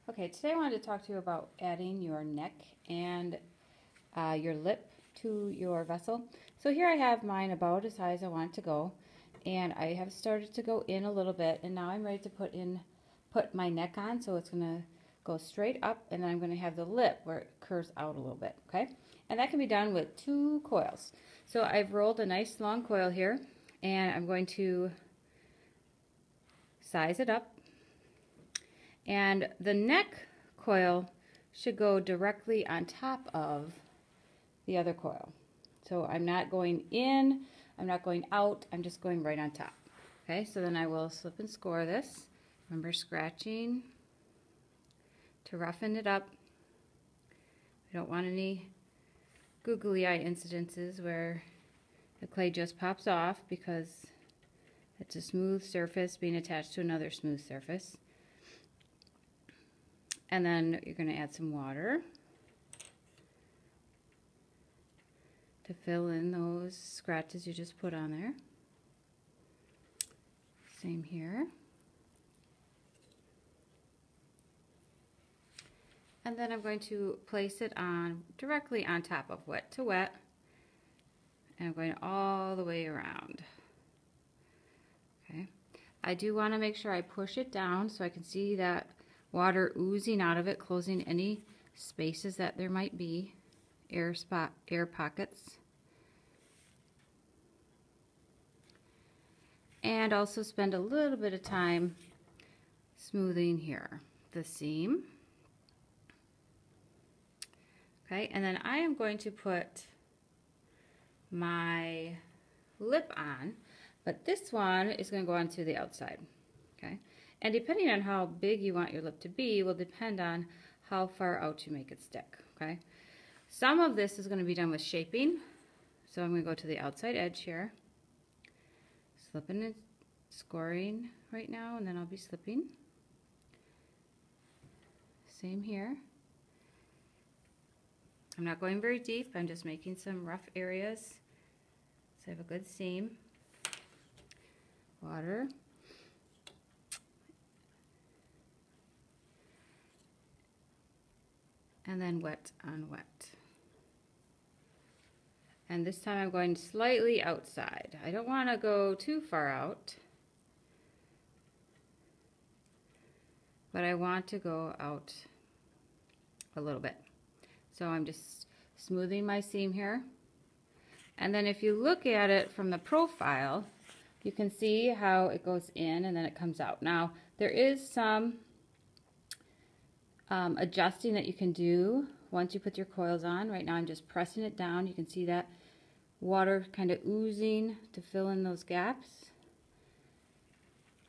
Okay, today I wanted to talk to you about adding your neck and your lip to your vessel. So here I have mine about as high as I want it to go, and I have started to go in a little bit, and now I'm ready to put my neck on. So it's going to go straight up, and then I'm going to have the lip where it curves out a little bit, okay? And that can be done with 2 coils. So I've rolled a nice long coil here, and I'm going to size it up. And the neck coil should go directly on top of the other coil. So I'm not going in, I'm not going out, I'm just going right on top. Okay, so then I will slip and score this. Remember, scratching to roughen it up. I don't want any googly eye incidences where the clay just pops off because it's a smooth surface being attached to another smooth surface. And then you're going to add some water to fill in those scratches you just put on there. Same here. And then I'm going to place it on directly on top of wet to wet. And I'm going all the way around. Okay. I do want to make sure I push it down so I can see that water oozing out of it, closing any spaces that there might be, air pockets. And also spend a little bit of time smoothing here, the seam. Okay, and then I am going to put my lip on, but this one is going to go onto the outside. Okay. And depending on how big you want your lip to be will depend on how far out you make it stick, okay? Some of this is going to be done with shaping. So I'm going to go to the outside edge here. Slipping and scoring right now, and then I'll be slipping. Same here. I'm not going very deep. I'm just making some rough areas so I have a good seam. Water. And then wet on wet. And this time I'm going slightly outside. I don't want to go too far out, but I want to go out a little bit. So I'm just smoothing my seam here. And then if you look at it from the profile, you can see how it goes in and then it comes out. Now, there is some adjusting that you can do once you put your coils on. Right now I'm just pressing it down. You can see that water kind of oozing to fill in those gaps.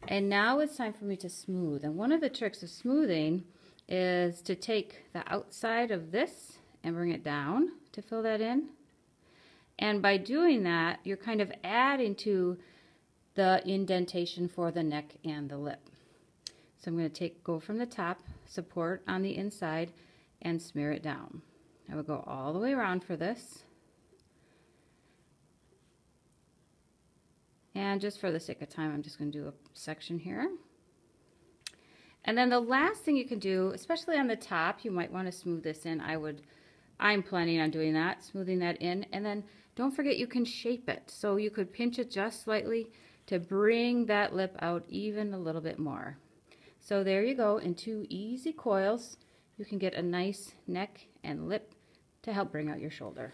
And now it's time for me to smooth. And one of the tricks of smoothing is to take the outside of this and bring it down to fill that in. And by doing that, you're kind of adding to the indentation for the neck and the lip. So I'm going to go from the top, support on the inside, and smear it down. I will go all the way around for this. And just for the sake of time, I'm just going to do a section here. And then the last thing you can do, especially on the top, you might want to smooth this in. I'm planning on doing that, smoothing that in. And then don't forget you can shape it. So you could pinch it just slightly to bring that lip out even a little bit more. So there you go, in 2 easy coils, you can get a nice neck and lip to help bring out your shoulder.